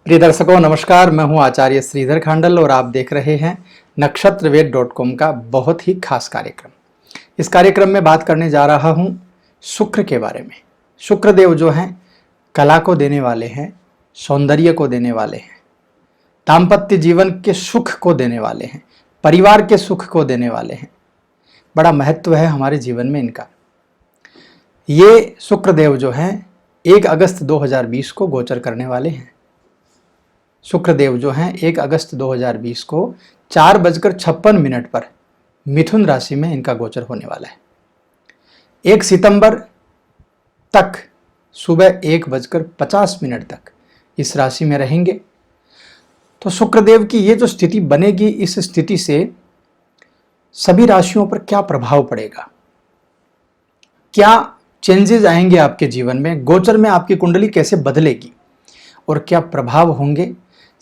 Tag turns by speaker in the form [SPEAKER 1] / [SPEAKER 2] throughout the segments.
[SPEAKER 1] प्रिय दर्शकों नमस्कार, मैं हूं आचार्य श्रीधर खांडल और आप देख रहे हैं नक्षत्रवेद.com का बहुत ही खास कार्यक्रम। इस कार्यक्रम में बात करने जा रहा हूं शुक्र के बारे में। शुक्रदेव जो हैं कला को देने वाले हैं, सौंदर्य को देने वाले हैं, दाम्पत्य जीवन के सुख को देने वाले हैं, परिवार के सुख को देने वाले हैं। बड़ा महत्व है हमारे जीवन में इनका। ये शुक्रदेव जो हैं 1 अगस्त 2020 को गोचर करने वाले हैं। शुक्रदेव जो हैं 1 अगस्त 2020 को 4:56 पर मिथुन राशि में इनका गोचर होने वाला है। 1 सितंबर तक सुबह 1:50 तक इस राशि में रहेंगे। तो शुक्रदेव की ये जो स्थिति बनेगी, इस स्थिति से सभी राशियों पर क्या प्रभाव पड़ेगा, क्या चेंजेस आएंगे आपके जीवन में, गोचर में आपकी कुंडली कैसे बदलेगी और क्या प्रभाव होंगे,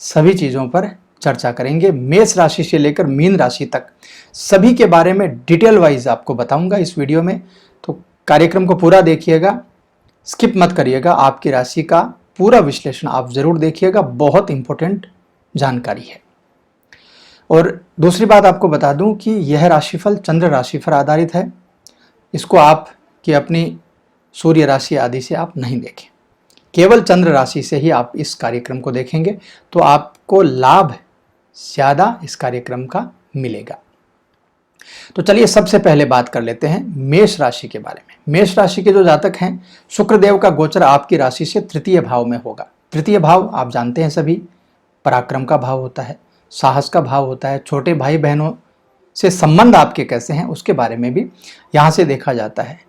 [SPEAKER 1] सभी चीज़ों पर चर्चा करेंगे। मेष राशि से लेकर मीन राशि तक सभी के बारे में डिटेल वाइज आपको बताऊंगा इस वीडियो में। तो कार्यक्रम को पूरा देखिएगा, स्किप मत करिएगा। आपकी राशि का पूरा विश्लेषण आप जरूर देखिएगा, बहुत इंपॉर्टेंट जानकारी है। और दूसरी बात आपको बता दूं कि यह राशिफल चंद्र राशि पर आधारित है। इसको आप कि अपनी सूर्य राशि आदि से आप नहीं देखें, केवल चंद्र राशि से ही आप इस कार्यक्रम को देखेंगे तो आपको लाभ ज़्यादा इस कार्यक्रम का मिलेगा। तो चलिए सबसे पहले बात कर लेते हैं मेष राशि के बारे में। मेष राशि के जो जातक हैं, शुक्रदेव का गोचर आपकी राशि से तृतीय भाव में होगा। तृतीय भाव आप जानते हैं सभी, पराक्रम का भाव होता है, साहस का भाव होता है। छोटे भाई बहनों से संबंध आपके कैसे हैं उसके बारे में भी यहाँ से देखा जाता है।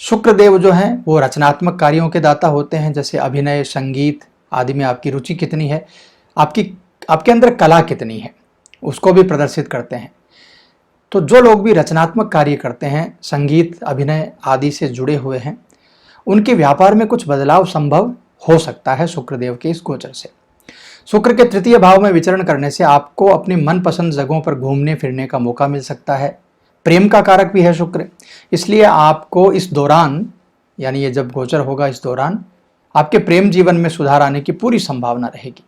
[SPEAKER 1] शुक्रदेव जो हैं वो रचनात्मक कार्यों के दाता होते हैं, जैसे अभिनय, संगीत आदि में आपकी रुचि कितनी है, आपके अंदर कला कितनी है, उसको भी प्रदर्शित करते हैं। तो जो लोग भी रचनात्मक कार्य करते हैं, संगीत, अभिनय आदि से जुड़े हुए हैं, उनके व्यापार में कुछ बदलाव संभव हो सकता है शुक्रदेव के इस गोचर से। शुक्र के तृतीय भाव में विचरण करने से आपको अपनी मनपसंद जगहों पर घूमने फिरने का मौका मिल सकता है। प्रेम का कारक भी है शुक्र, इसलिए आपको इस दौरान, यानी ये जब गोचर होगा इस दौरान, आपके प्रेम जीवन में सुधार आने की पूरी संभावना रहेगी।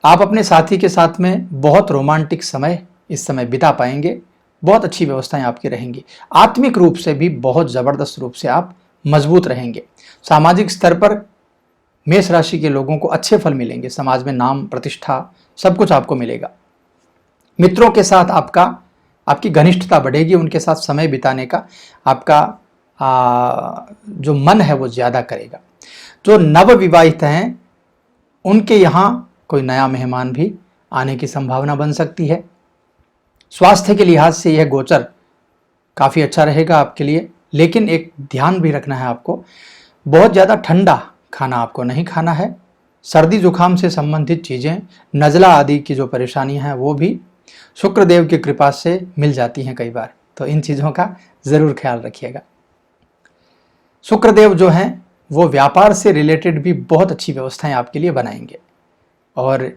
[SPEAKER 1] आप अपने साथी के साथ में बहुत रोमांटिक समय इस समय बिता पाएंगे। बहुत अच्छी व्यवस्थाएं आपकी रहेंगी। आत्मिक रूप से भी बहुत ज़बरदस्त रूप से आप मजबूत रहेंगे। सामाजिक स्तर पर मेष राशि के लोगों को अच्छे फल मिलेंगे। समाज में नाम, प्रतिष्ठा सब कुछ आपको मिलेगा। मित्रों के साथ आपकी घनिष्ठता बढ़ेगी, उनके साथ समय बिताने का आपका जो मन है वो ज़्यादा करेगा। जो नवविवाहित हैं उनके यहाँ कोई नया मेहमान भी आने की संभावना बन सकती है। स्वास्थ्य के लिहाज से यह गोचर काफ़ी अच्छा रहेगा आपके लिए, लेकिन एक ध्यान भी रखना है आपको, बहुत ज़्यादा ठंडा खाना आपको नहीं खाना है। सर्दी जुकाम से संबंधित चीज़ें, नज़ला आदि की जो परेशानियां हैं वो भी शुक्रदेव की कृपा से मिल जाती हैं कई बार, तो इन चीज़ों का ज़रूर ख्याल रखिएगा। शुक्रदेव जो हैं वो व्यापार से रिलेटेड भी बहुत अच्छी व्यवस्थाएं आपके लिए बनाएंगे, और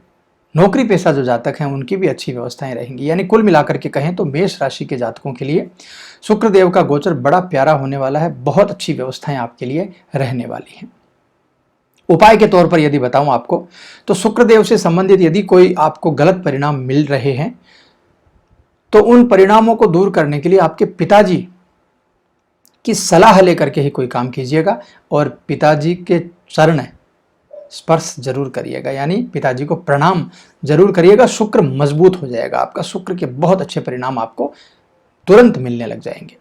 [SPEAKER 1] नौकरी पेशा जो जातक हैं उनकी भी अच्छी व्यवस्थाएं रहेंगी। यानी कुल मिलाकर के कहें तो मेष राशि के जातकों के लिए शुक्रदेव का गोचर बड़ा प्यारा होने वाला है। बहुत अच्छी व्यवस्थाएं आपके लिए रहने वाली हैं। उपाय के तौर पर यदि बताऊं आपको, तो शुक्रदेव से संबंधित यदि कोई आपको गलत परिणाम मिल रहे हैं तो उन परिणामों को दूर करने के लिए आपके पिताजी की सलाह लेकर के ही कोई काम कीजिएगा, और पिताजी के चरण स्पर्श जरूर करिएगा, यानी पिताजी को प्रणाम जरूर करिएगा। शुक्र मजबूत हो जाएगा आपका। शुक्र के बहुत अच्छे परिणाम आपको तुरंत मिलने लग जाएंगे।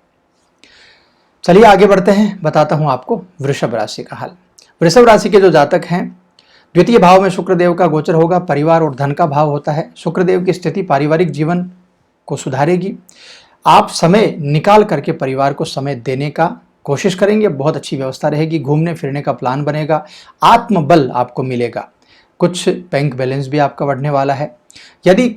[SPEAKER 1] चलिए आगे बढ़ते हैं, बताता हूं आपको वृषभ राशि का हाल। वृषभ राशि के जो जातक हैं, द्वितीय भाव में शुक्रदेव का गोचर होगा। परिवार और धन का भाव होता है। शुक्रदेव की स्थिति पारिवारिक जीवन को सुधारेगी। आप समय निकाल करके परिवार को समय देने का कोशिश करेंगे, बहुत अच्छी व्यवस्था रहेगी। घूमने फिरने का प्लान बनेगा, आत्मबल आपको मिलेगा। कुछ बैंक बैलेंस भी आपका बढ़ने वाला है। यदि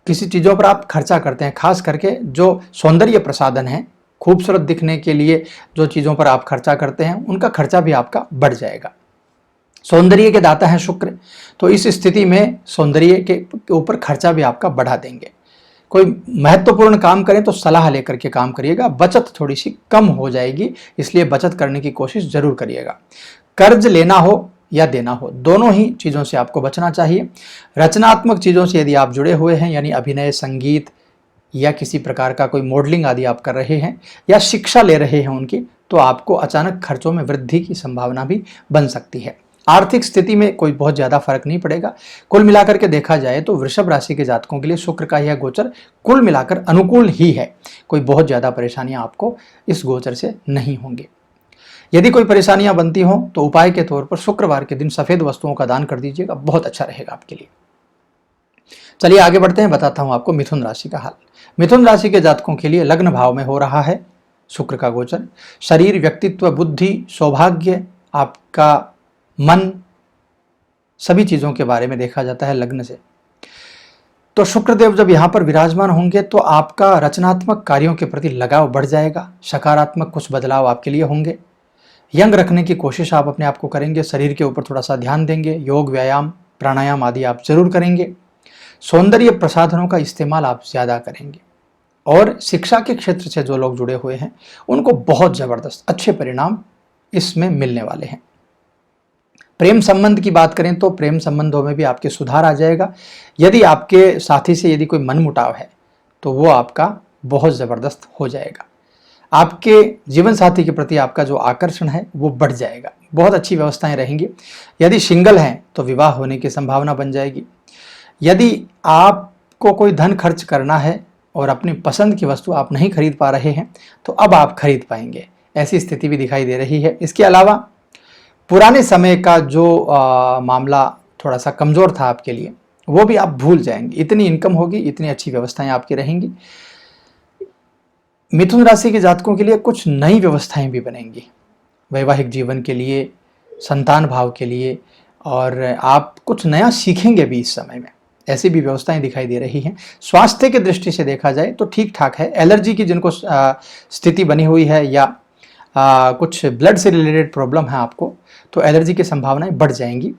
[SPEAKER 1] किसी चीज़ों पर आप खर्चा करते हैं, खास करके जो सौंदर्य प्रसाधन है, खूबसूरत दिखने के लिए जो चीज़ों पर आप खर्चा करते हैं, उनका खर्चा भी आपका बढ़ जाएगा। सौंदर्य के दाता है शुक्र, तो इस स्थिति में सौंदर्य के ऊपर खर्चा भी आपका बढ़ा देंगे। कोई महत्वपूर्ण काम करें तो सलाह लेकर के काम करिएगा। बचत थोड़ी सी कम हो जाएगी, इसलिए बचत करने की कोशिश जरूर करिएगा। कर्ज लेना हो या देना हो, दोनों ही चीज़ों से आपको बचना चाहिए। रचनात्मक चीज़ों से यदि आप जुड़े हुए हैं, यानी अभिनय, संगीत या किसी प्रकार का कोई मॉडलिंग आदि आप कर रहे हैं या शिक्षा ले रहे हैं उनकी, तो आपको अचानक खर्चों में वृद्धि की संभावना भी बन सकती है। आर्थिक स्थिति में कोई बहुत ज़्यादा फर्क नहीं पड़ेगा। कुल मिलाकर के देखा जाए तो वृषभ राशि के जातकों के लिए शुक्र का यह गोचर कुल मिलाकर अनुकूल ही है। कोई बहुत ज़्यादा परेशानियां आपको इस गोचर से नहीं होंगी। यदि कोई परेशानियां बनती हों तो उपाय के तौर पर शुक्रवार के दिन सफ़ेद वस्तुओं का दान कर दीजिएगा, बहुत अच्छा रहेगा आपके लिए। चलिए आगे बढ़ते हैं, बताता हूं आपको मिथुन राशि का हाल। मिथुन राशि के जातकों के लिए लग्न भाव में हो रहा है शुक्र का गोचर। शरीर, व्यक्तित्व, बुद्धि, सौभाग्य, आपका मन, सभी चीज़ों के बारे में देखा जाता है लग्न से। तो शुक्रदेव जब यहाँ पर विराजमान होंगे तो आपका रचनात्मक कार्यों के प्रति लगाव बढ़ जाएगा, सकारात्मक कुछ बदलाव आपके लिए होंगे। यंग रखने की कोशिश आप अपने आप को करेंगे, शरीर के ऊपर थोड़ा सा ध्यान देंगे, योग, व्यायाम, प्राणायाम आदि आप जरूर करेंगे। सौंदर्य प्रसाधनों का इस्तेमाल आप ज़्यादा करेंगे और शिक्षा के क्षेत्र से जो लोग जुड़े हुए हैं उनको बहुत ज़बरदस्त अच्छे परिणाम इसमें मिलने वाले हैं। प्रेम संबंध की बात करें तो प्रेम संबंधों में भी आपके सुधार आ जाएगा। यदि आपके साथी से यदि कोई मनमुटाव है तो वो आपका बहुत ज़बरदस्त हो जाएगा। आपके जीवन साथी के प्रति आपका जो आकर्षण है वो बढ़ जाएगा, बहुत अच्छी व्यवस्थाएं रहेंगी। यदि सिंगल हैं तो विवाह होने की संभावना बन जाएगी। यदि आपको कोई धन खर्च करना है और अपनी पसंद की वस्तु आप नहीं खरीद पा रहे हैं तो अब आप खरीद पाएंगे, ऐसी स्थिति भी दिखाई दे रही है। इसके अलावा पुराने समय का जो मामला थोड़ा सा कमज़ोर था आपके लिए वो भी आप भूल जाएंगे। इतनी इनकम होगी, इतनी अच्छी व्यवस्थाएं आपकी रहेंगी। मिथुन राशि के जातकों के लिए कुछ नई व्यवस्थाएं भी बनेंगी वैवाहिक जीवन के लिए, संतान भाव के लिए, और आप कुछ नया सीखेंगे भी इस समय में, ऐसी भी व्यवस्थाएं दिखाई दे रही हैं। स्वास्थ्य की दृष्टि से देखा जाए तो ठीक ठाक है। एलर्जी की जिनको स्थिति बनी हुई है या कुछ ब्लड से रिलेटेड प्रॉब्लम है आपको, तो एलर्जी की संभावनाएं बढ़ जाएंगी।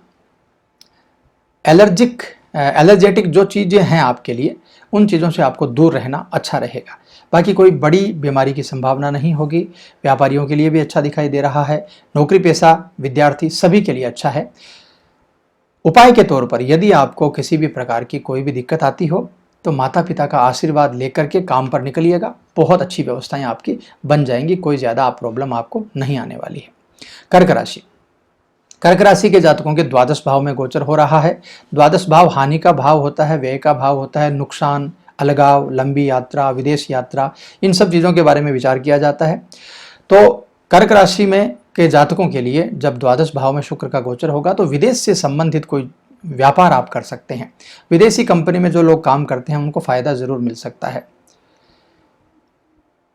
[SPEAKER 1] एलर्जेटिक जो चीज़ें हैं आपके लिए, उन चीज़ों से आपको दूर रहना अच्छा रहेगा। बाकी कोई बड़ी बीमारी की संभावना नहीं होगी। व्यापारियों के लिए भी अच्छा दिखाई दे रहा है, नौकरी पेशा, विद्यार्थी, सभी के लिए अच्छा है। उपाय के तौर पर यदि आपको किसी भी प्रकार की कोई भी दिक्कत आती हो तो माता पिता का आशीर्वाद लेकर के काम पर निकलिएगा, बहुत अच्छी व्यवस्थाएं आपकी बन जाएंगी, कोई ज़्यादा प्रॉब्लम आपको नहीं आने वाली है। कर्क राशि, कर्क राशि के जातकों के द्वादश भाव में गोचर हो रहा है। द्वादश भाव हानि का भाव होता है, व्यय का भाव होता है, नुकसान, अलगाव, लंबी यात्रा, विदेश यात्रा, इन सब चीज़ों के बारे में विचार किया जाता है। तो कर्क राशि में के जातकों के लिए जब द्वादश भाव में शुक्र का गोचर होगा तो विदेश से संबंधित कोई व्यापार आप कर सकते हैं। विदेशी कंपनी में जो लोग काम करते हैं उनको फायदा जरूर मिल सकता है।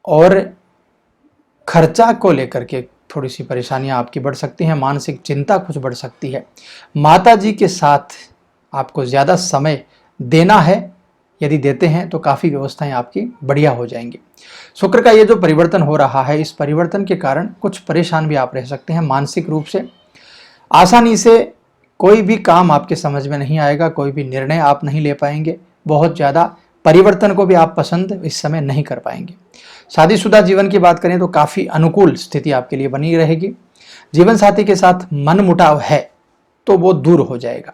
[SPEAKER 1] और खर्चा को लेकर के थोड़ी सी परेशानियां आपकी बढ़ सकती हैं, मानसिक चिंता कुछ बढ़ सकती है। माता जी के साथ आपको ज़्यादा समय देना है, यदि देते हैं तो काफ़ी व्यवस्थाएं आपकी बढ़िया हो जाएंगी। शुक्र का ये जो परिवर्तन हो रहा है, इस परिवर्तन के कारण कुछ परेशान भी आप रह सकते हैं मानसिक रूप से। आसानी से कोई भी काम आपके समझ में नहीं आएगा, कोई भी निर्णय आप नहीं ले पाएंगे, बहुत ज़्यादा परिवर्तन को भी आप पसंद इस समय नहीं कर पाएंगे। शादीशुदा जीवन की बात करें तो काफ़ी अनुकूल स्थिति आपके लिए बनी रहेगी। जीवन साथी के साथ मनमुटाव है तो वो दूर हो जाएगा।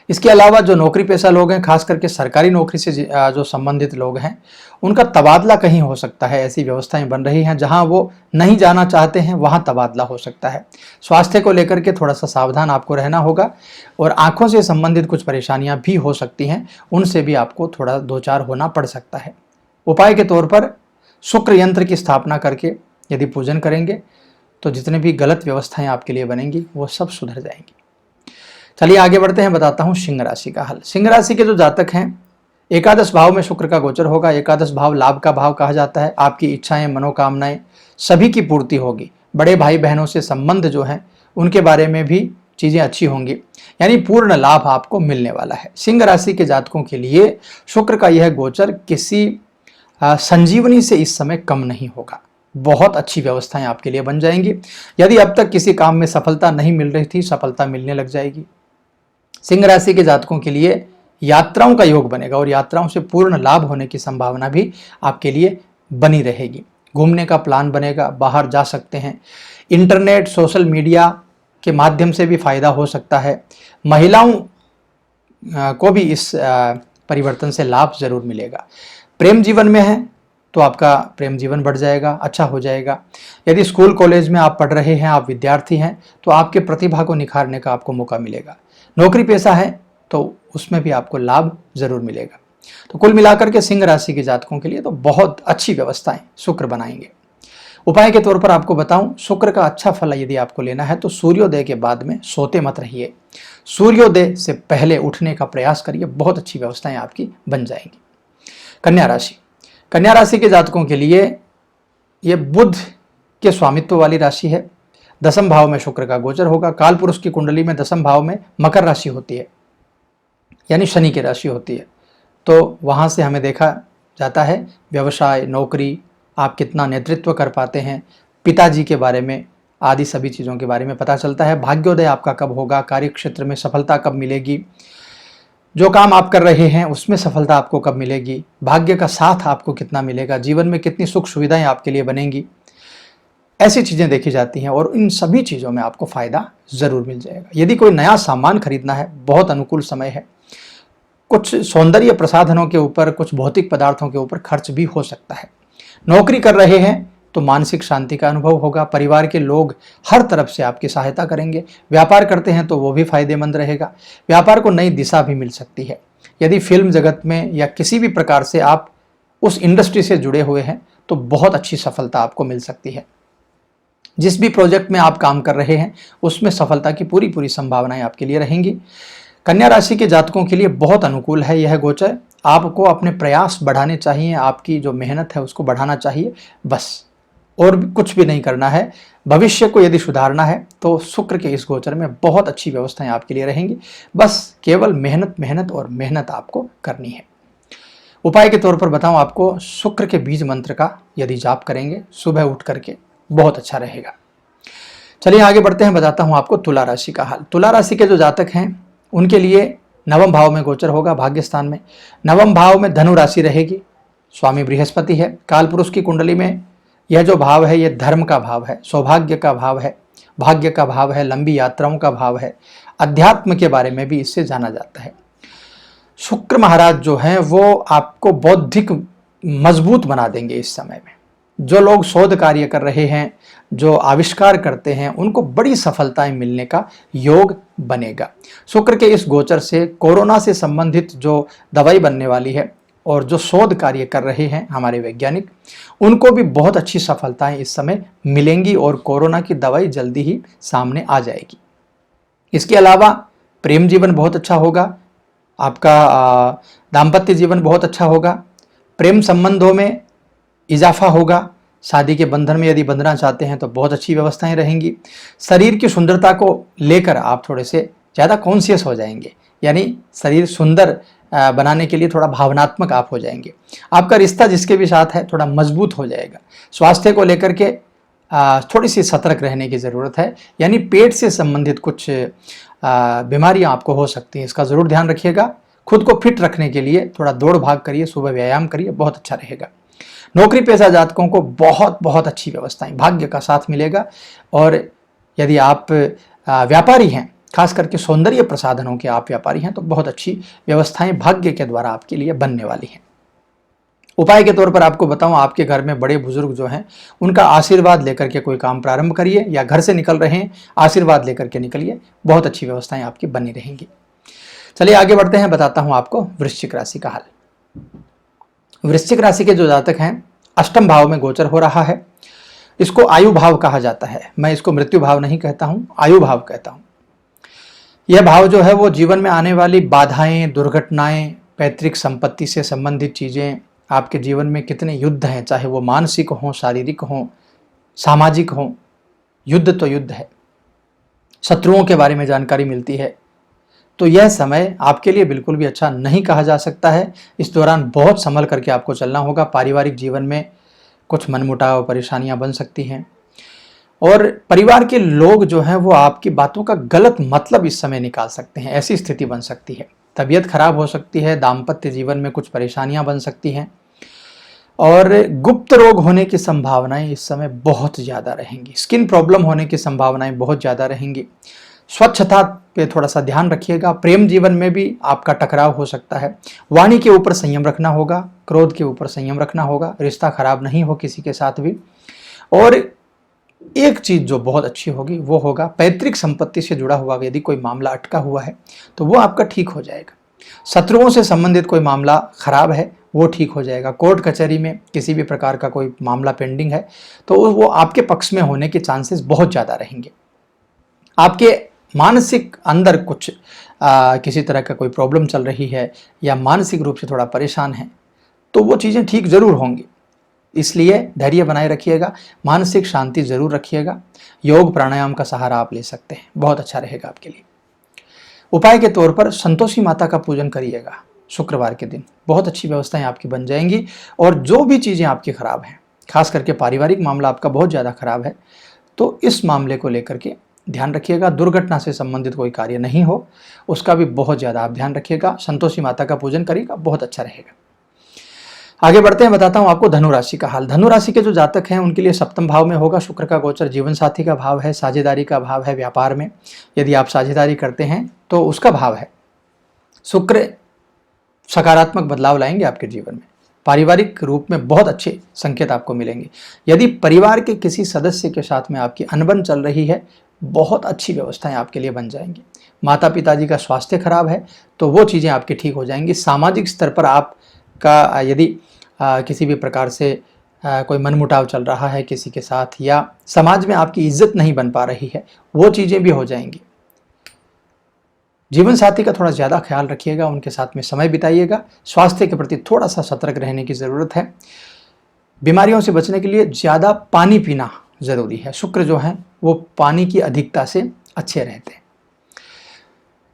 [SPEAKER 1] इसके अलावा जो नौकरी पेशा लोग हैं, खास करके सरकारी नौकरी से जो संबंधित लोग हैं, उनका तबादला कहीं हो सकता है, ऐसी व्यवस्थाएं बन रही हैं। जहां वो नहीं जाना चाहते हैं वहां तबादला हो सकता है। स्वास्थ्य को लेकर के थोड़ा सा सावधान आपको रहना होगा और आंखों से संबंधित कुछ परेशानियां भी हो सकती हैं, उनसे भी आपको थोड़ा दो चार होना पड़ सकता है। उपाय के तौर पर शुक्र यंत्र की स्थापना करके यदि पूजन करेंगे तो जितने भी गलत व्यवस्थाएं आपके लिए बनेंगी वो सब सुधर जाएंगी। चलिए आगे बढ़ते हैं, बताता हूं सिंह राशि का हाल। सिंह राशि के जो जातक हैं, एकादश भाव में शुक्र का गोचर होगा। एकादश भाव लाभ का भाव कहा जाता है। आपकी इच्छाएं, मनोकामनाएं सभी की पूर्ति होगी। बड़े भाई बहनों से संबंध जो है उनके बारे में भी चीज़ें अच्छी होंगी, यानी पूर्ण लाभ आपको मिलने वाला है। सिंह राशि के जातकों के लिए शुक्र का यह गोचर किसी संजीवनी से इस समय कम नहीं होगा। बहुत अच्छी व्यवस्थाएं आपके लिए बन जाएंगी। यदि अब तक किसी काम में सफलता नहीं मिल रही थी, सफलता मिलने लग जाएगी। सिंह राशि के जातकों के लिए यात्राओं का योग बनेगा और यात्राओं से पूर्ण लाभ होने की संभावना भी आपके लिए बनी रहेगी। घूमने का प्लान बनेगा, बाहर जा सकते हैं। इंटरनेट, सोशल मीडिया के माध्यम से भी फायदा हो सकता है। महिलाओं को भी इस परिवर्तन से लाभ जरूर मिलेगा। प्रेम जीवन में है तो आपका प्रेम जीवन बढ़ जाएगा, अच्छा हो जाएगा। यदि स्कूल कॉलेज में आप पढ़ रहे हैं, आप विद्यार्थी हैं, तो आपके प्रतिभा को निखारने का आपको मौका मिलेगा। नौकरी पेशा है तो उसमें भी आपको लाभ जरूर मिलेगा। तो कुल मिलाकर के सिंह राशि के जातकों के लिए तो बहुत अच्छी व्यवस्थाएं शुक्र बनाएंगे। उपाय के तौर पर आपको बताऊं, शुक्र का अच्छा फल यदि आपको लेना है तो सूर्योदय के बाद में सोते मत रहिए, सूर्योदय से पहले उठने का प्रयास करिए, बहुत अच्छी व्यवस्थाएं आपकी बन जाएंगी। कन्या राशि, कन्या राशि के जातकों के लिए ये बुध के स्वामित्व वाली राशि है। दसम भाव में शुक्र का गोचर होगा। काल पुरुष की कुंडली में दसम भाव में मकर राशि होती है, यानी शनि की राशि होती है। तो वहाँ से हमें देखा जाता है व्यवसाय, नौकरी, आप कितना नेतृत्व कर पाते हैं, पिताजी के बारे में आदि सभी चीज़ों के बारे में पता चलता है। भाग्योदय आपका कब होगा, कार्य क्षेत्र में सफलता कब मिलेगी, जो काम आप कर रहे हैं उसमें सफलता आपको कब मिलेगी, भाग्य का साथ आपको कितना मिलेगा, जीवन में कितनी सुख सुविधाएं आपके लिए बनेंगी, ऐसी चीज़ें देखी जाती हैं और इन सभी चीज़ों में आपको फ़ायदा ज़रूर मिल जाएगा। यदि कोई नया सामान खरीदना है, बहुत अनुकूल समय है। कुछ सौंदर्य प्रसाधनों के ऊपर, कुछ भौतिक पदार्थों के ऊपर खर्च भी हो सकता है। नौकरी कर रहे हैं तो मानसिक शांति का अनुभव होगा। परिवार के लोग हर तरफ से आपकी सहायता करेंगे। व्यापार करते हैं तो वो भी फायदेमंद रहेगा। व्यापार को नई दिशा भी मिल सकती है। यदि फिल्म जगत में या किसी भी प्रकार से आप उस इंडस्ट्री से जुड़े हुए हैं तो बहुत अच्छी सफलता आपको मिल सकती है। जिस भी प्रोजेक्ट में आप काम कर रहे हैं उसमें सफलता की पूरी पूरी संभावनाएं आपके लिए रहेंगी। कन्या राशि के जातकों के लिए बहुत अनुकूल है यह गोचर। आपको अपने प्रयास बढ़ाने चाहिए, आपकी जो मेहनत है उसको बढ़ाना चाहिए, बस और कुछ भी नहीं करना है। भविष्य को यदि सुधारना है तो शुक्र के इस गोचर में बहुत अच्छी व्यवस्थाएं आपके लिए रहेंगी। बस केवल मेहनत मेहनत और मेहनत आपको करनी है। उपाय के तौर पर बताऊं आपको, शुक्र के बीज मंत्र का यदि जाप करेंगे सुबह उठ करके, बहुत अच्छा रहेगा। चलिए आगे बढ़ते हैं, बताता हूं आपको तुला राशि का हाल। तुला राशि के जो जातक हैं उनके लिए नवम भाव में गोचर होगा, भाग्य स्थान में। नवम भाव में धनु राशि रहेगी, स्वामी बृहस्पति है। काल पुरुष की कुंडली में यह जो भाव है ये धर्म का भाव है, सौभाग्य का भाव है, भाग्य का भाव है, लंबी यात्राओं का भाव है, अध्यात्म के बारे में भी इससे जाना जाता है। शुक्र महाराज जो हैं वो आपको बौद्धिक मजबूत बना देंगे इस समय में। जो लोग शोध कार्य कर रहे हैं, जो आविष्कार करते हैं, उनको बड़ी सफलताएं मिलने का योग बनेगा। शुक्र के इस गोचर से कोरोना से संबंधित जो दवाई बनने वाली है और जो शोध कार्य कर रहे हैं हमारे वैज्ञानिक, उनको भी बहुत अच्छी सफलताएं इस समय मिलेंगी और कोरोना की दवाई जल्दी ही सामने आ जाएगी। इसके अलावा प्रेम जीवन बहुत अच्छा होगा, आपका दाम्पत्य जीवन बहुत अच्छा होगा, प्रेम संबंधों में इजाफा होगा। शादी के बंधन में यदि बंधना चाहते हैं तो बहुत अच्छी व्यवस्थाएं रहेंगी। शरीर की सुंदरता को लेकर आप थोड़े से ज़्यादा कॉन्शियस हो जाएंगे, यानी शरीर सुंदर बनाने के लिए थोड़ा भावनात्मक आप हो जाएंगे। आपका रिश्ता जिसके भी साथ है थोड़ा मजबूत हो जाएगा। स्वास्थ्य को लेकर के थोड़ी सी सतर्क रहने की ज़रूरत है, यानी पेट से संबंधित कुछ बीमारियां आपको हो सकती हैं, इसका ज़रूर ध्यान रखिएगा। खुद को फिट रखने के लिए थोड़ा दौड़ भाग करिए, सुबह व्यायाम करिए, बहुत अच्छा रहेगा। नौकरी पेशा जातकों को बहुत बहुत अच्छी व्यवस्थाएं, भाग्य का साथ मिलेगा। और यदि आप व्यापारी हैं, खास करके सौंदर्य प्रसाधनों के आप व्यापारी हैं, तो बहुत अच्छी व्यवस्थाएं भाग्य के द्वारा आपके लिए बनने वाली हैं। उपाय के तौर पर आपको बताऊं, आपके घर में बड़े बुजुर्ग जो हैं उनका आशीर्वाद लेकर के कोई काम प्रारंभ करिए, या घर से निकल रहे हैं आशीर्वाद लेकर के निकलिए, बहुत अच्छी व्यवस्थाएं आपकी बनी रहेंगी। चलिए आगे बढ़ते हैं, बताता हूं आपको वृश्चिक राशि का हाल। वृश्चिक राशि के जो जातक हैं, अष्टम भाव में गोचर हो रहा है। इसको आयु भाव कहा जाता है, मैं इसको मृत्यु भाव नहीं कहता हूं, आयु भाव कहता हूं। यह भाव जो है वो जीवन में आने वाली बाधाएं, दुर्घटनाएं, पैतृक संपत्ति से संबंधित चीजें, आपके जीवन में कितने युद्ध हैं, चाहे वो मानसिक हों, शारीरिक हों, सामाजिक हों, युद्ध तो युद्ध है। शत्रुओं के बारे में जानकारी मिलती है। तो यह समय आपके लिए बिल्कुल भी अच्छा नहीं कहा जा सकता है। इस दौरान बहुत संभल करके आपको चलना होगा। पारिवारिक जीवन में कुछ मनमुटाव, परेशानियां बन सकती हैं और परिवार के लोग जो हैं वो आपकी बातों का गलत मतलब इस समय निकाल सकते हैं, ऐसी स्थिति बन सकती है। तबीयत खराब हो सकती है, दाम्पत्य जीवन में कुछ परेशानियां बन सकती हैं और गुप्त रोग होने की संभावनाएं इस समय बहुत ज़्यादा रहेंगी। स्किन प्रॉब्लम होने की संभावनाएं बहुत ज़्यादा रहेंगी। स्वच्छता पे थोड़ा सा ध्यान रखिएगा। प्रेम जीवन में भी आपका टकराव हो सकता है। वाणी के ऊपर संयम रखना होगा, क्रोध के ऊपर संयम रखना होगा, रिश्ता खराब नहीं हो किसी के साथ भी। और एक चीज जो बहुत अच्छी होगी वो होगा पैतृक संपत्ति से जुड़ा हुआ यदि कोई मामला अटका हुआ है तो वो आपका ठीक हो जाएगा। शत्रुओं से संबंधित कोई मामला खराब है वो ठीक हो जाएगा। कोर्ट कचहरी में किसी भी प्रकार का कोई मामला पेंडिंग है तो वो आपके पक्ष में होने के चांसेस बहुत ज़्यादा रहेंगे। आपके मानसिक अंदर कुछ किसी तरह का कोई प्रॉब्लम चल रही है या मानसिक रूप से थोड़ा परेशान है तो वो चीज़ें ठीक ज़रूर होंगी। इसलिए धैर्य बनाए रखिएगा, मानसिक शांति जरूर रखिएगा। योग प्राणायाम का सहारा आप ले सकते हैं, बहुत अच्छा रहेगा आपके लिए। उपाय के तौर पर संतोषी माता का पूजन करिएगा शुक्रवार के दिन, बहुत अच्छी व्यवस्थाएं आपकी बन जाएंगी। और जो भी चीज़ें आपकी खराब हैं, खास करके पारिवारिक मामला आपका बहुत ज़्यादा खराब है, तो इस मामले को लेकर के ध्यान रखिएगा। दुर्घटना से संबंधित कोई कार्य नहीं हो उसका भी बहुत ज़्यादा आप ध्यान रखिएगा। संतोषी माता का पूजन करिएगा, बहुत अच्छा रहेगा। आगे बढ़ते हैं, बताता हूं आपको धनु राशि का हाल। धनु राशि के जो जातक हैं उनके लिए सप्तम भाव में होगा शुक्र का गोचर। जीवन साथी का भाव है, साझेदारी का भाव है। व्यापार में यदि आप साझेदारी करते हैं तो उसका भाव है। शुक्र सकारात्मक बदलाव लाएंगे आपके जीवन में। पारिवारिक रूप में बहुत अच्छे संकेत आपको मिलेंगे। यदि परिवार के किसी सदस्य के साथ में आपकी अनबन चल रही है, बहुत अच्छी व्यवस्थाएं आपके लिए बन जाएंगी। माता पिताजी का स्वास्थ्य खराब है तो वो चीज़ें आपकी ठीक हो जाएंगी। सामाजिक स्तर पर आपका यदि किसी भी प्रकार से कोई मनमुटाव चल रहा है किसी के साथ या समाज में आपकी इज्जत नहीं बन पा रही है, वो चीज़ें भी हो जाएंगी। जीवन साथी का थोड़ा ज़्यादा ख्याल रखिएगा, उनके साथ में समय बिताइएगा। स्वास्थ्य के प्रति थोड़ा सा सतर्क रहने की ज़रूरत है। बीमारियों से बचने के लिए ज़्यादा पानी पीना ज़रूरी है। शुक्र जो है वो पानी की अधिकता से अच्छे रहते हैं।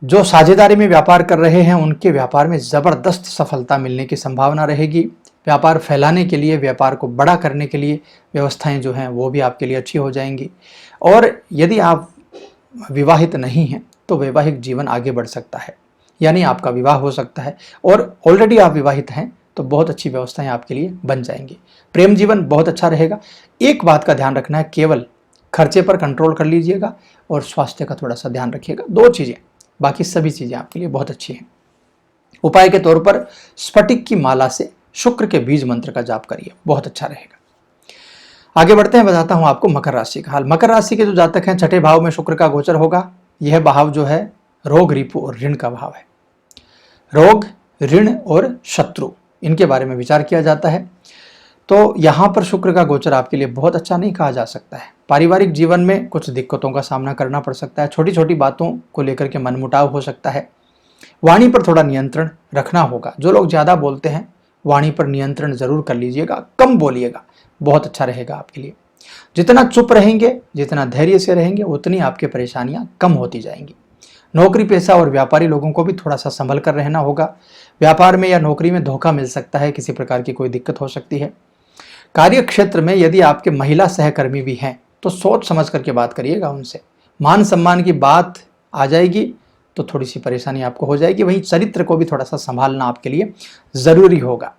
[SPEAKER 1] जो साझेदारी में व्यापार कर रहे हैं उनके व्यापार में ज़बरदस्त सफलता मिलने की संभावना रहेगी। व्यापार फैलाने के लिए, व्यापार को बड़ा करने के लिए व्यवस्थाएं जो हैं वो भी आपके लिए अच्छी हो जाएंगी। और यदि आप विवाहित नहीं हैं तो वैवाहिक जीवन आगे बढ़ सकता है, यानी आपका विवाह हो सकता है। और ऑलरेडी आप विवाहित हैं तो बहुत अच्छी व्यवस्थाएं आपके लिए बन जाएंगी। प्रेम जीवन बहुत अच्छा रहेगा। एक बात का ध्यान रखना है, केवल खर्चे पर कंट्रोल कर लीजिएगा और स्वास्थ्य का थोड़ा सा ध्यान रखिएगा। दो चीज़ें, बाकी सभी चीज़ें आपके लिए बहुत अच्छी हैं। उपाय के तौर पर स्फटिक की माला से शुक्र के बीज मंत्र का जाप करिए, बहुत अच्छा रहेगा। आगे बढ़ते हैं, बताता हूं आपको मकर राशि का हाल। मकर राशि के जो जातक हैं, छठे भाव में शुक्र का गोचर होगा। यह भाव जो है रोग, रिपु और ऋण का भाव है। रोग, ऋण और शत्रु, इनके बारे में विचार किया जाता है। तो यहाँ पर शुक्र का गोचर आपके लिए बहुत अच्छा नहीं कहा जा सकता है। पारिवारिक जीवन में कुछ दिक्कतों का सामना करना पड़ सकता है। छोटी छोटी बातों को लेकर के मनमुटाव हो सकता है। वाणी पर थोड़ा नियंत्रण रखना होगा। जो लोग ज़्यादा बोलते हैं वाणी पर नियंत्रण जरूर कर लीजिएगा, कम बोलिएगा, बहुत अच्छा रहेगा आपके लिए। जितना चुप रहेंगे, जितना धैर्य से रहेंगे, उतनी आपकी परेशानियां कम होती जाएंगी। नौकरी पेशा और व्यापारी लोगों को भी थोड़ा सा संभल कर रहना होगा। व्यापार में या नौकरी में धोखा मिल सकता है, किसी प्रकार की कोई दिक्कत हो सकती है। कार्य क्षेत्र में यदि आपके महिला सहकर्मी भी हैं तो सोच समझ करके बात करिएगा उनसे। मान सम्मान की बात आ जाएगी तो थोड़ी सी परेशानी आपको हो जाएगी। वहीं चरित्र को भी थोड़ा सा संभालना आपके लिए ज़रूरी होगा।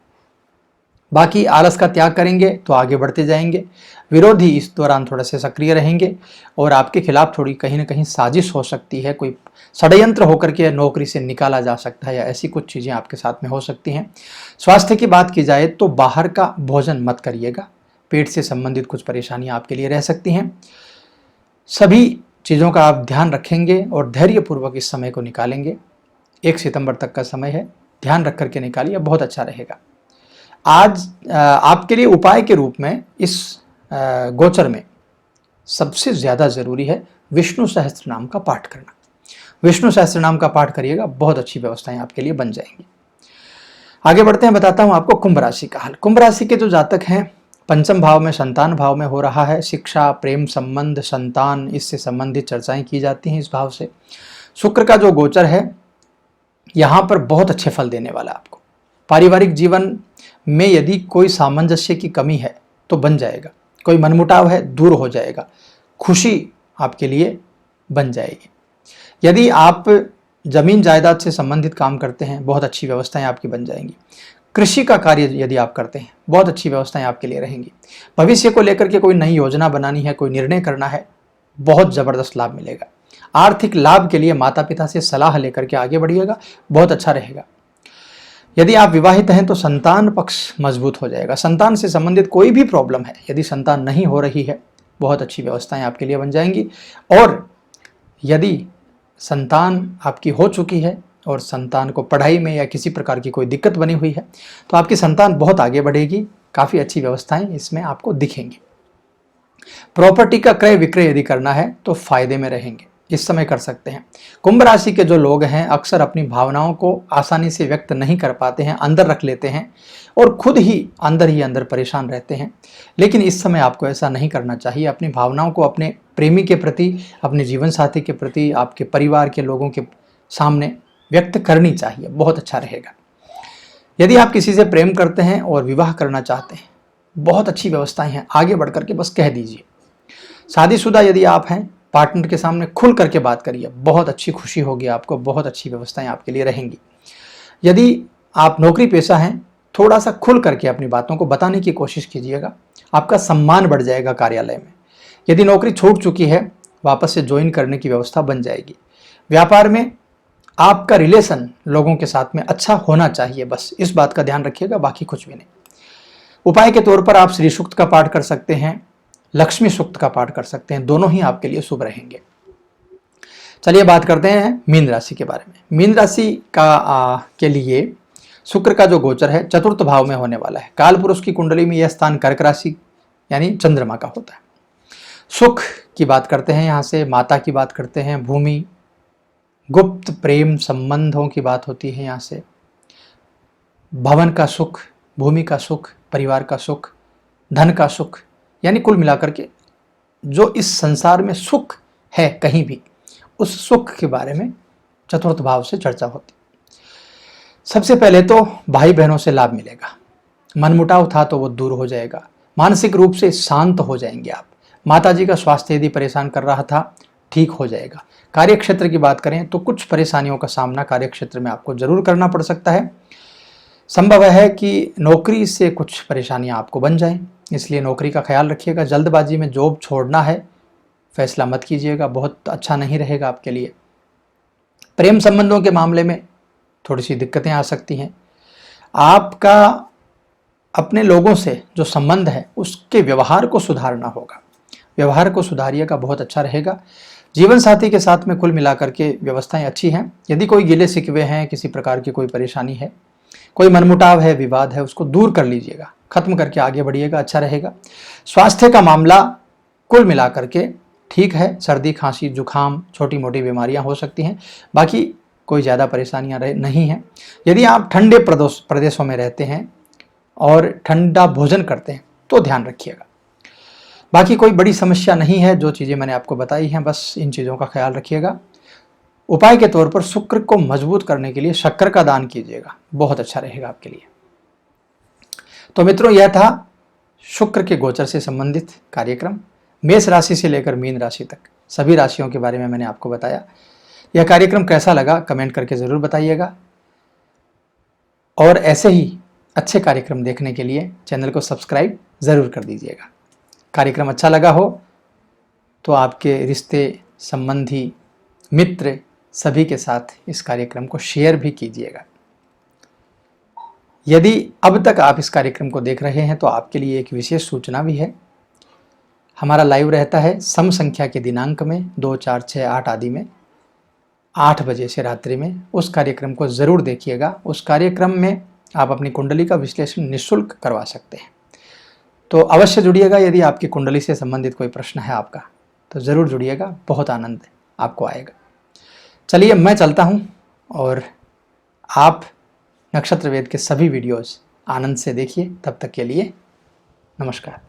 [SPEAKER 1] बाकी आलस का त्याग करेंगे तो आगे बढ़ते जाएंगे। विरोधी इस दौरान थोड़ा से सक्रिय रहेंगे और आपके खिलाफ थोड़ी कहीं ना कहीं साजिश हो सकती है। कोई षड्यंत्र होकर के नौकरी से निकाला जा सकता है या ऐसी कुछ चीज़ें आपके साथ में हो सकती हैं। स्वास्थ्य की बात की जाए तो बाहर का भोजन मत करिएगा। पेट से संबंधित कुछ परेशानियां आपके लिए रह सकती हैं। सभी चीज़ों का आप ध्यान रखेंगे और धैर्यपूर्वक इस समय को निकालेंगे। 1 सितंबर तक का समय है, ध्यान रख करके निकालिए, बहुत अच्छा रहेगा। आज आपके लिए उपाय के रूप में इस गोचर में सबसे ज़्यादा ज़रूरी है विष्णु सहस्त्र नाम का पाठ करना। विष्णु सहस्त्र नाम का पाठ करिएगा, बहुत अच्छी व्यवस्थाएं आपके लिए बन जाएंगी। आगे बढ़ते हैं, बताता हूं आपको कुंभ राशि का हाल। कुंभ राशि के जो जातक हैं, पंचम भाव में संतान भाव में हो रहा है। शिक्षा, प्रेम संबंध, संतान, इससे संबंधित चर्चाएं की जाती हैं इस भाव से। शुक्र का जो गोचर है यहाँ पर बहुत अच्छे फल देने वाला है आपको। पारिवारिक जीवन में यदि कोई सामंजस्य की कमी है तो बन जाएगा। कोई मनमुटाव है, दूर हो जाएगा। खुशी आपके लिए बन जाएगी। यदि आप जमीन जायदाद से संबंधित काम करते हैं, बहुत अच्छी व्यवस्थाएं आपकी बन जाएंगी। कृषि का कार्य यदि आप करते हैं, बहुत अच्छी व्यवस्थाएं आपके लिए रहेंगी। भविष्य को लेकर के कोई नई योजना बनानी है, कोई निर्णय करना है, बहुत ज़बरदस्त लाभ मिलेगा। आर्थिक लाभ के लिए माता पिता से सलाह लेकर के आगे बढ़िएगा, बहुत अच्छा रहेगा। यदि आप विवाहित हैं तो संतान पक्ष मजबूत हो जाएगा। संतान से संबंधित कोई भी प्रॉब्लम है, यदि संतान नहीं हो रही है, बहुत अच्छी व्यवस्थाएं आपके लिए बन जाएंगी। और यदि संतान आपकी हो चुकी है और संतान को पढ़ाई में या किसी प्रकार की कोई दिक्कत बनी हुई है, तो आपकी संतान बहुत आगे बढ़ेगी। काफ़ी अच्छी व्यवस्थाएं इसमें आपको दिखेंगी। प्रॉपर्टी का क्रय विक्रय यदि करना है तो फायदे में रहेंगे, इस समय कर सकते हैं। कुंभ राशि के जो लोग हैं अक्सर अपनी भावनाओं को आसानी से व्यक्त नहीं कर पाते हैं, अंदर रख लेते हैं और खुद ही अंदर परेशान रहते हैं। लेकिन इस समय आपको ऐसा नहीं करना चाहिए। अपनी भावनाओं को अपने प्रेमी के प्रति, अपने जीवन साथी के प्रति, आपके परिवार के लोगों के सामने व्यक्त करनी चाहिए, बहुत अच्छा रहेगा। यदि आप किसी से प्रेम करते हैं और विवाह करना चाहते हैं, बहुत अच्छी व्यवस्थाएं हैं, आगे बढ़ करके बस कह दीजिए। शादीशुदा यदि आप हैं, पार्टनर के सामने खुल करके बात करिए, बहुत अच्छी खुशी होगी आपको, बहुत अच्छी व्यवस्थाएं आपके लिए रहेंगी। यदि आप नौकरी पेशा हैं, थोड़ा सा खुल करके अपनी बातों को बताने की कोशिश कीजिएगा, आपका सम्मान बढ़ जाएगा कार्यालय में। यदि नौकरी छूट चुकी है, वापस से ज्वाइन करने की व्यवस्था बन जाएगी। व्यापार में आपका रिलेशन लोगों के साथ में अच्छा होना चाहिए, बस इस बात का ध्यान रखिएगा, बाकी कुछ भी नहीं। उपाय के तौर पर आप श्री सूक्त का पाठ कर सकते हैं, लक्ष्मी सूक्त का पाठ कर सकते हैं, दोनों ही आपके लिए शुभ रहेंगे। चलिए बात करते हैं मीन राशि के बारे में। मीन राशि के लिए शुक्र का जो गोचर है चतुर्थ भाव में होने वाला है। काल पुरुष की कुंडली में यह स्थान कर्क राशि यानी चंद्रमा का होता है। सुख की बात करते हैं, यहाँ से माता की बात करते हैं, भूमि, गुप्त प्रेम संबंधों की बात होती है, यहाँ से भवन का सुख, भूमि का सुख, परिवार का सुख, धन का सुख, यानी कुल मिलाकर के जो इस संसार में सुख है कहीं भी, उस सुख के बारे में चतुर्थ भाव से चर्चा होती। सबसे पहले तो भाई बहनों से लाभ मिलेगा, मनमुटाव था तो वो दूर हो जाएगा, मानसिक रूप से शांत हो जाएंगे आप। माताजी का स्वास्थ्य यदि परेशान कर रहा था, ठीक हो जाएगा। कार्यक्षेत्र की बात करें तो कुछ परेशानियों का सामना कार्यक्षेत्र में आपको जरूर करना पड़ सकता है। संभव है कि नौकरी से कुछ परेशानियां आपको बन जाएं, इसलिए नौकरी का ख्याल रखिएगा। जल्दबाजी में जॉब छोड़ना है, फैसला मत कीजिएगा, बहुत अच्छा नहीं रहेगा आपके लिए। प्रेम संबंधों के मामले में थोड़ी सी दिक्कतें आ सकती हैं। आपका अपने लोगों से जो संबंध है उसके व्यवहार को सुधारना होगा, व्यवहार को सुधारिएगा, बहुत अच्छा रहेगा। जीवन साथी के साथ में कुल मिलाकर के व्यवस्थाएं अच्छी हैं। यदि कोई गिले शिकवे हैं, किसी प्रकार की कोई परेशानी है, कोई मनमुटाव है, विवाद है, उसको दूर कर लीजिएगा, खत्म करके आगे बढ़िएगा, अच्छा रहेगा। स्वास्थ्य का मामला कुल मिलाकर के ठीक है, सर्दी खांसी जुखाम छोटी मोटी बीमारियां हो सकती हैं, बाकी कोई ज़्यादा परेशानियां नहीं हैं। यदि आप ठंडे प्रदेशों में रहते हैं और ठंडा भोजन करते हैं तो ध्यान रखिएगा। बाकी कोई बड़ी समस्या नहीं है, जो चीज़ें मैंने आपको बताई हैं, बस इन चीज़ों का ख्याल रखिएगा। उपाय के तौर पर शुक्र को मजबूत करने के लिए शक्कर का दान कीजिएगा, बहुत अच्छा रहेगा आपके लिए। तो मित्रों, यह था शुक्र के गोचर से संबंधित कार्यक्रम। मेष राशि से लेकर मीन राशि तक सभी राशियों के बारे में मैंने आपको बताया। यह कार्यक्रम कैसा लगा कमेंट करके ज़रूर बताइएगा, और ऐसे ही अच्छे कार्यक्रम देखने के लिए चैनल को सब्सक्राइब ज़रूर कर दीजिएगा। कार्यक्रम अच्छा लगा हो तो आपके रिश्ते, संबंधी, मित्र सभी के साथ इस कार्यक्रम को शेयर भी कीजिएगा। यदि अब तक आप इस कार्यक्रम को देख रहे हैं तो आपके लिए एक विशेष सूचना भी है। हमारा लाइव रहता है सम संख्या के दिनांक में 2, 4, 6, 8 आदि में 8 बजे से रात्रि में। उस कार्यक्रम को ज़रूर देखिएगा। उस कार्यक्रम में आप अपनी कुंडली का विश्लेषण निःशुल्क करवा सकते हैं, तो अवश्य जुड़िएगा। यदि आपकी कुंडली से संबंधित कोई प्रश्न है आपका तो ज़रूर जुड़िएगा, बहुत आनंद आपको आएगा। चलिए मैं चलता हूँ, और आप नक्षत्र वेद के सभी वीडियोस आनंद से देखिए। तब तक के लिए नमस्कार।